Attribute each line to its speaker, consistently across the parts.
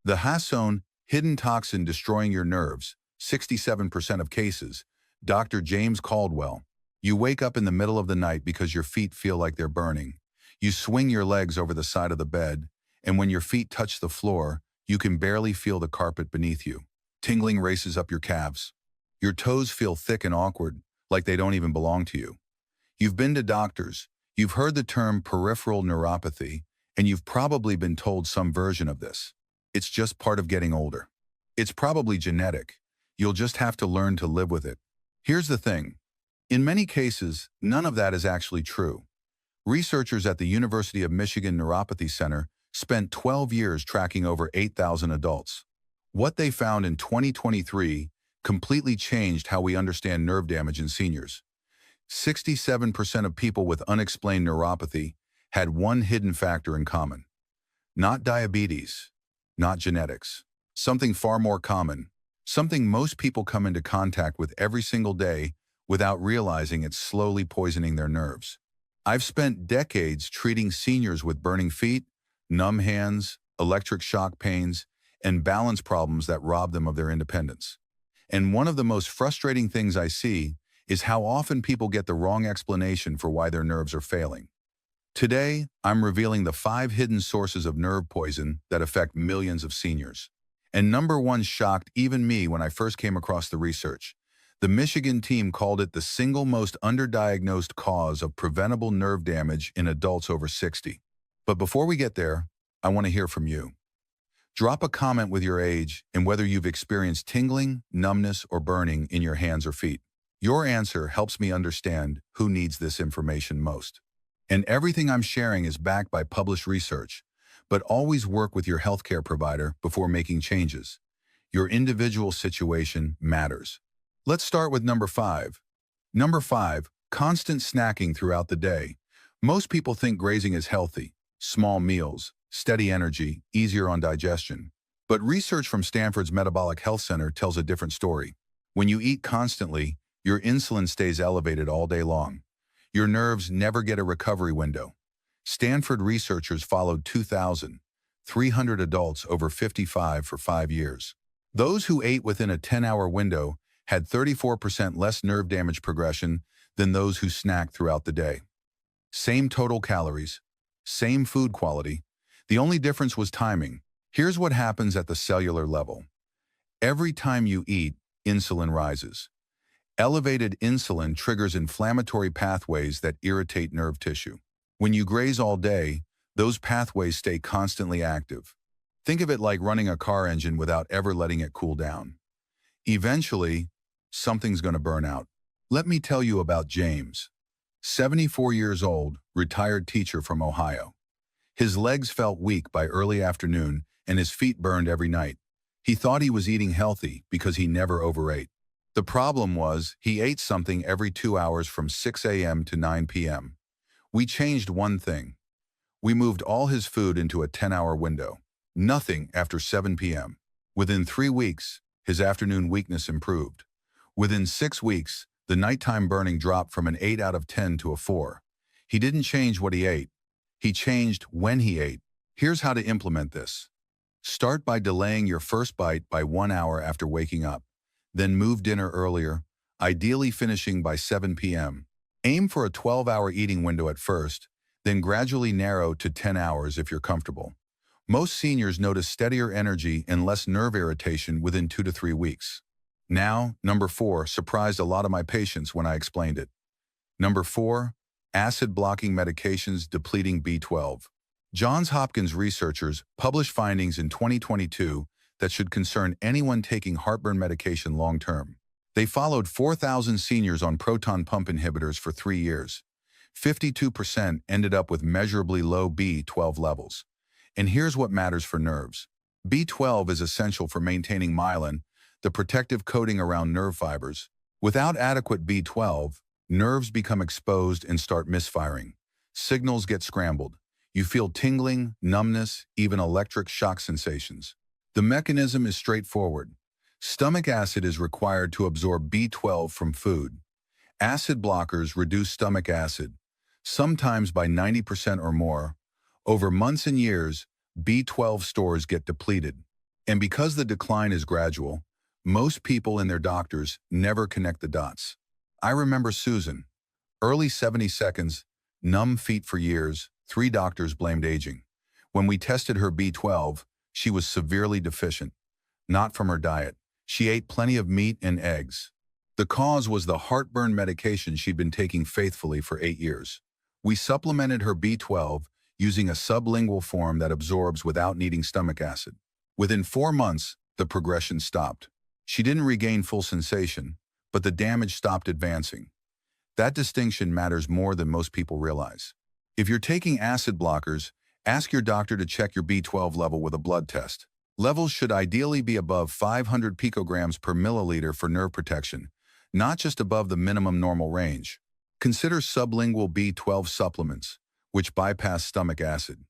Speaker 1: The Hasone hidden toxin destroying your nerves, 67% of cases. Dr. James Caldwell. You wake up in the middle of the night because your feet feel like they're burning. You swing your legs over the side of the bed, and when your feet touch the floor, you can barely feel the carpet beneath you. Tingling races up your calves. Your toes feel thick and awkward, like they don't even belong to you. You've been to doctors, you've heard the term peripheral neuropathy, and you've probably been told some version of this. It's just part of getting older. It's probably genetic. You'll just have to learn to live with it. Here's the thing. In many cases, none of that is actually true. Researchers at the University of Michigan Neuropathy Center spent 12 years tracking over 8,000 adults. What they found in 2023 completely changed how we understand nerve damage in seniors. 67% of people with unexplained neuropathy had one hidden factor in common. Not diabetes, not genetics. Something far more common, something most people come into contact with every single day without realizing it's slowly poisoning their nerves. I've spent decades treating seniors with burning feet, numb hands, electric shock pains, and balance problems that rob them of their independence. And one of the most frustrating things I see is how often people get the wrong explanation for why their nerves are failing. Today, I'm revealing the 5 hidden sources of nerve poison that affect millions of seniors. And number one shocked even me when I first came across the research. The Michigan team called it the single most underdiagnosed cause of preventable nerve damage in adults over 60. But before we get there, I want to hear from you. Drop a comment with your age and whether you've experienced tingling, numbness, or burning in your hands or feet. Your answer helps me understand who needs this information most. And everything I'm sharing is backed by published research, but always work with your healthcare provider before making changes. Your individual situation matters. Let's start with number 5. Number 5, constant snacking throughout the day. Most people think grazing is healthy, small meals, steady energy, easier on digestion. But research from Stanford's Metabolic Health Center tells a different story. When you eat constantly, your insulin stays elevated all day long. Your nerves never get a recovery window. Stanford researchers followed 2,300 adults over 55 for 5 years. Those who ate within a 10-hour window had 34% less nerve damage progression than those who snacked throughout the day. Same total calories, same food quality. The only difference was timing. Here's what happens at the cellular level. Every time you eat, insulin rises. Elevated insulin triggers inflammatory pathways that irritate nerve tissue. When you graze all day, those pathways stay constantly active. Think of it like running a car engine without ever letting it cool down. Eventually, something's going to burn out. Let me tell you about James, 74 years old, retired teacher from Ohio. His legs felt weak by early afternoon and his feet burned every night. He thought he was eating healthy because he never overate. The problem was he ate something every 2 hours from 6 a.m. to 9 p.m. We changed one thing. We moved all his food into a 10-hour window. Nothing after 7 p.m. Within 3 weeks, his afternoon weakness improved. Within 6 weeks, the nighttime burning dropped from an 8 out of 10 to a 4. He didn't change what he ate. He changed when he ate. Here's how to implement this. Start by delaying your first bite by 1 hour after waking up. Then move dinner earlier, ideally finishing by 7 p.m. Aim for a 12-hour eating window at first, then gradually narrow to 10 hours if you're comfortable. Most seniors notice steadier energy and less nerve irritation within 2 to 3 weeks. Now, number 4 surprised a lot of my patients when I explained it. Number 4, acid-blocking medications depleting B12. Johns Hopkins researchers published findings in 2022 that should concern anyone taking heartburn medication long-term. They followed 4,000 seniors on proton pump inhibitors for 3 years. 52% ended up with measurably low B12 levels. And here's what matters for nerves. B12 is essential for maintaining myelin, the protective coating around nerve fibers. Without adequate B12, nerves become exposed and start misfiring. Signals get scrambled. You feel tingling, numbness, even electric shock sensations. The mechanism is straightforward. Stomach acid is required to absorb B12 from food. Acid blockers reduce stomach acid, sometimes by 90% or more. Over months and years, B12 stores get depleted. And because the decline is gradual, most people and their doctors never connect the dots. I remember Susan, early 70 seconds, numb feet for years, 3 doctors blamed aging. When we tested her B12, she was severely deficient, not from her diet. She ate plenty of meat and eggs. The cause was the heartburn medication she'd been taking faithfully for 8 years. We supplemented her B12 using a sublingual form that absorbs without needing stomach acid. Within 4 months, the progression stopped. She didn't regain full sensation, but the damage stopped advancing. That distinction matters more than most people realize. If you're taking acid blockers, ask your doctor to check your B12 level with a blood test. Levels should ideally be above 500 picograms per milliliter for nerve protection, not just above the minimum normal range. Consider sublingual B12 supplements, which bypass stomach acid.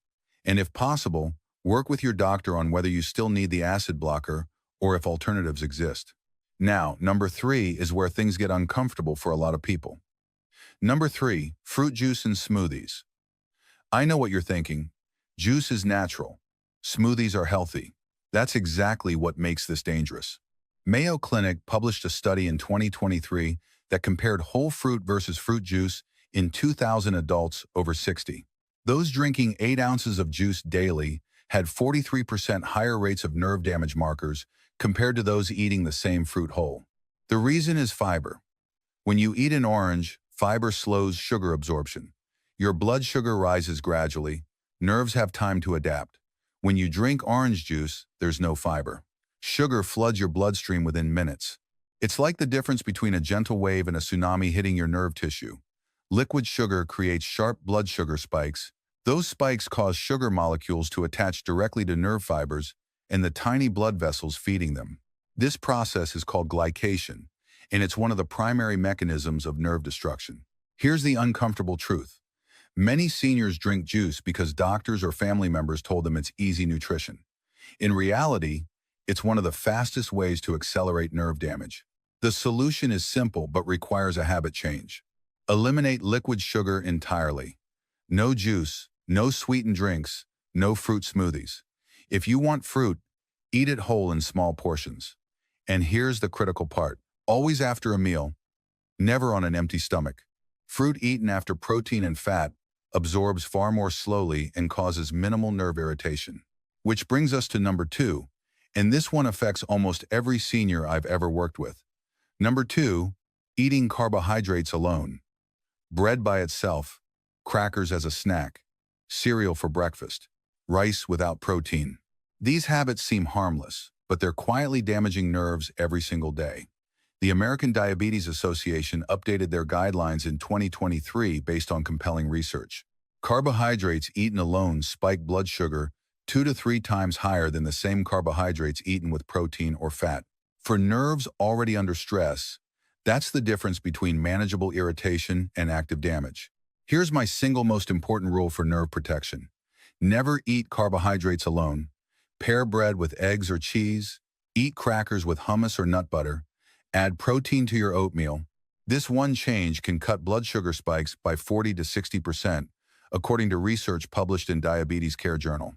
Speaker 1: And if possible, work with your doctor on whether you still need the acid blocker or if alternatives exist. Now, number 3 is where things get uncomfortable for a lot of people. Number 3, fruit juice and smoothies. I know what you're thinking. Juice is natural. Smoothies are healthy. That's exactly what makes this dangerous. Mayo Clinic published a study in 2023 that compared whole fruit versus fruit juice in 2,000 adults over 60. Those drinking 8 ounces of juice daily had 43% higher rates of nerve damage markers compared to those eating the same fruit whole. The reason is fiber. When you eat an orange, fiber slows sugar absorption. Your blood sugar rises gradually. Nerves have time to adapt. When you drink orange juice, there's no fiber. Sugar floods your bloodstream within minutes. It's like the difference between a gentle wave and a tsunami hitting your nerve tissue. Liquid sugar creates sharp blood sugar spikes. Those spikes cause sugar molecules to attach directly to nerve fibers and the tiny blood vessels feeding them. This process is called glycation, and it's one of the primary mechanisms of nerve destruction. Here's the uncomfortable truth. Many seniors drink juice because doctors or family members told them it's easy nutrition. In reality, it's one of the fastest ways to accelerate nerve damage. The solution is simple but requires a habit change. Eliminate liquid sugar entirely. No juice, no sweetened drinks, no fruit smoothies. If you want fruit, eat it whole in small portions. And here's the critical part. Always after a meal, never on an empty stomach. Fruit eaten after protein and fat absorbs far more slowly and causes minimal nerve irritation. Which brings us to number 2, and this one affects almost every senior I've ever worked with. Number 2, eating carbohydrates alone. Bread by itself, crackers as a snack, cereal for breakfast, rice without protein. These habits seem harmless, but they're quietly damaging nerves every single day. The American Diabetes Association updated their guidelines in 2023 based on compelling research. Carbohydrates eaten alone spike blood sugar 2 to 3 times higher than the same carbohydrates eaten with protein or fat. For nerves already under stress, that's the difference between manageable irritation and active damage. Here's my single most important rule for nerve protection. Never eat carbohydrates alone. Pair bread with eggs or cheese. Eat crackers with hummus or nut butter. Add protein to your oatmeal. This one change can cut blood sugar spikes by 40 to 60%, according to research published in Diabetes Care Journal.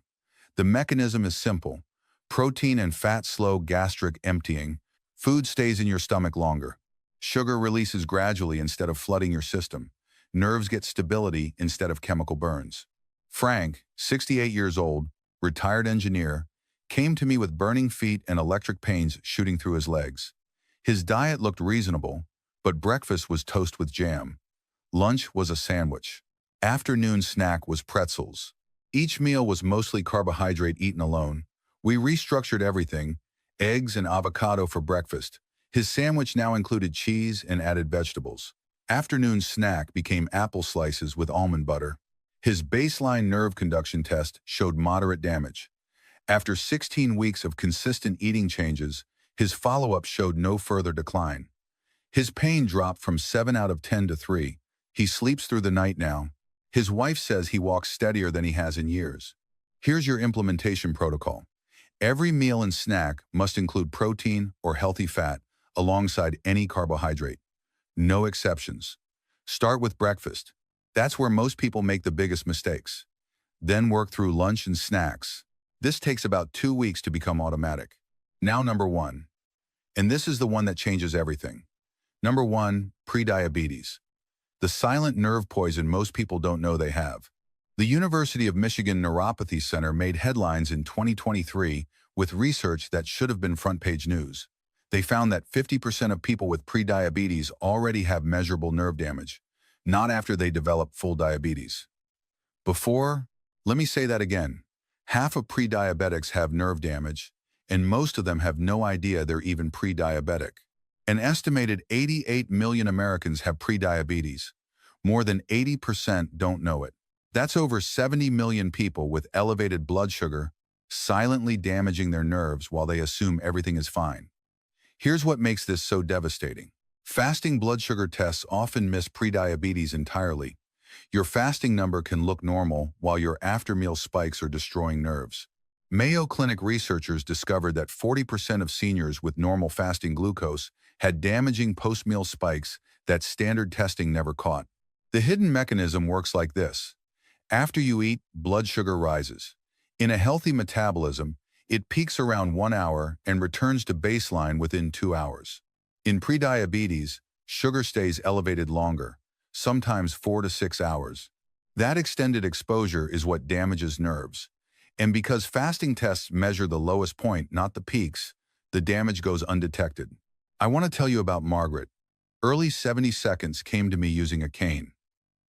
Speaker 1: The mechanism is simple. Protein and fat slow gastric emptying. Food stays in your stomach longer. Sugar releases gradually instead of flooding your system. Nerves get stability instead of chemical burns. Frank, 68 years old, retired engineer, came to me with burning feet and electric pains shooting through his legs. His diet looked reasonable, but breakfast was toast with jam. Lunch was a sandwich. Afternoon snack was pretzels. Each meal was mostly carbohydrate eaten alone. We restructured everything, eggs and avocado for breakfast. His sandwich now included cheese and added vegetables. Afternoon snack became apple slices with almond butter. His baseline nerve conduction test showed moderate damage. After 16 weeks of consistent eating changes, his follow-up showed no further decline. His pain dropped from 7 out of 10 to 3. He sleeps through the night now. His wife says he walks steadier than he has in years. Here's your implementation protocol. Every meal and snack must include protein or healthy fat alongside any carbohydrate. No exceptions. Start with breakfast. That's where most people make the biggest mistakes. Then work through lunch and snacks. This takes about 2 weeks to become automatic. Now number 1. And this is the one that changes everything. Number 1, prediabetes. The silent nerve poison most people don't know they have. The University of Michigan Neuropathy Center made headlines in 2023 with research that should have been front-page news. They found that 50% of people with prediabetes already have measurable nerve damage, not after they develop full diabetes. Before, let me say that again, half of prediabetics have nerve damage, and most of them have no idea they're even pre-diabetic. An estimated 88 million Americans have prediabetes. More than 80% don't know it. That's over 70 million people with elevated blood sugar, silently damaging their nerves while they assume everything is fine. Here's what makes this so devastating. Fasting blood sugar tests often miss prediabetes entirely. Your fasting number can look normal while your after-meal spikes are destroying nerves. Mayo Clinic researchers discovered that 40% of seniors with normal fasting glucose had damaging post-meal spikes that standard testing never caught. The hidden mechanism works like this. After you eat, blood sugar rises. In a healthy metabolism, it peaks around 1 hour and returns to baseline within 2 hours. In prediabetes, sugar stays elevated longer, sometimes 4 to 6 hours. That extended exposure is what damages nerves. And because fasting tests measure the lowest point, not the peaks, the damage goes undetected. I want to tell you about Margaret. Early 70 came to me using a cane.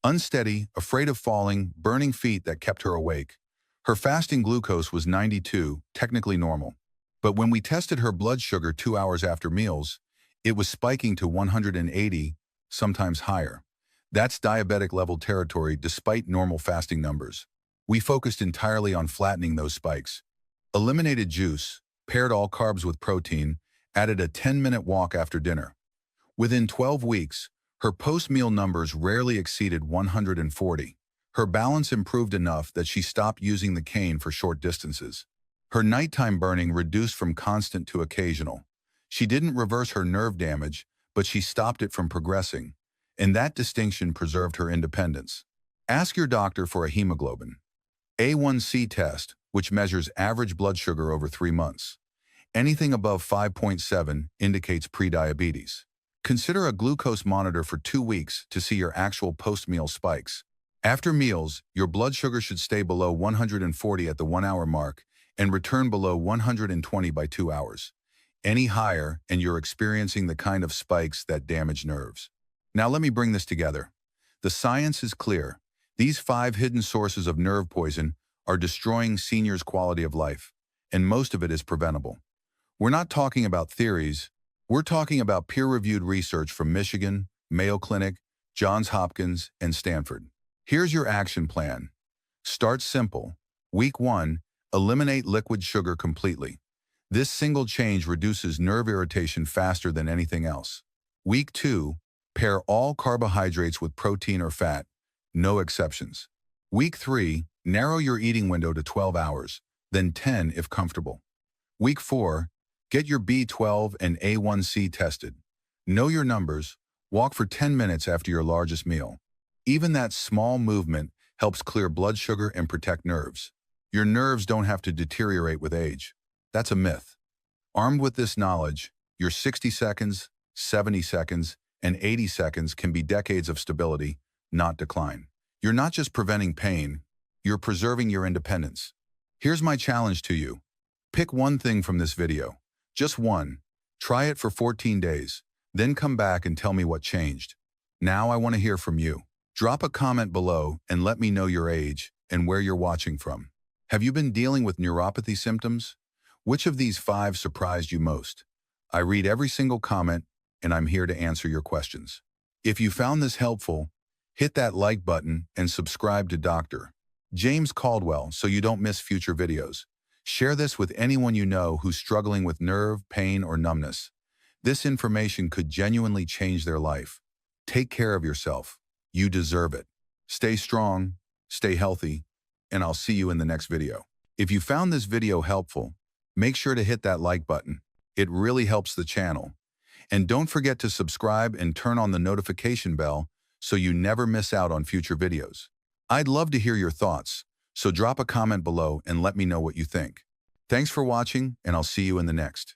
Speaker 1: Unsteady, afraid of falling, burning feet that kept her awake. Her fasting glucose was 92, technically normal. But when we tested her blood sugar 2 hours after meals, it was spiking to 180, sometimes higher. That's diabetic level territory despite normal fasting numbers. We focused entirely on flattening those spikes. Eliminated juice, paired all carbs with protein, added a 10-minute walk after dinner. Within 12 weeks, her post-meal numbers rarely exceeded 140. Her balance improved enough that she stopped using the cane for short distances. Her nighttime burning reduced from constant to occasional. She didn't reverse her nerve damage, but she stopped it from progressing, and that distinction preserved her independence. Ask your doctor for a hemoglobin A1C test, which measures average blood sugar over 3 months. Anything above 5.7 indicates prediabetes. Consider a glucose monitor for 2 weeks to see your actual post-meal spikes. After meals, your blood sugar should stay below 140 at the 1-hour mark and return below 120 by 2 hours. Any higher, and you're experiencing the kind of spikes that damage nerves. Now let me bring this together. The science is clear. These 5 hidden sources of nerve poison are destroying seniors' quality of life, and most of it is preventable. We're not talking about theories. We're talking about peer-reviewed research from Michigan, Mayo Clinic, Johns Hopkins, and Stanford. Here's your action plan. Start simple. Week 1, eliminate liquid sugar completely. This single change reduces nerve irritation faster than anything else. Week 2, pair all carbohydrates with protein or fat, no exceptions. Week 3, narrow your eating window to 12 hours, then 10 if comfortable. Week 4, get your B12 and A1C tested. Know your numbers. Walk for 10 minutes after your largest meal. Even that small movement helps clear blood sugar and protect nerves. Your nerves don't have to deteriorate with age. That's a myth. Armed with this knowledge, your 60 seconds, 70 seconds, and 80 seconds can be decades of stability, not decline. You're not just preventing pain, you're preserving your independence. Here's my challenge to you. Pick one thing from this video. Just one. Try it for 14 days, then come back and tell me what changed. Now I want to hear from you. Drop a comment below and let me know your age and where you're watching from. Have you been dealing with neuropathy symptoms? Which of these 5 surprised you most? I read every single comment, and I'm here to answer your questions. If you found this helpful, hit that like button and subscribe to Dr. James Caldwell so you don't miss future videos. Share this with anyone you know who's struggling with nerve, pain, or numbness. This information could genuinely change their life. Take care of yourself. You deserve it. Stay strong, stay healthy, and I'll see you in the next video. If you found this video helpful, make sure to hit that like button. It really helps the channel. And don't forget to subscribe and turn on the notification bell so you never miss out on future videos. I'd love to hear your thoughts, So drop a comment below and let me know what you think. Thanks for watching, and I'll see you in the next.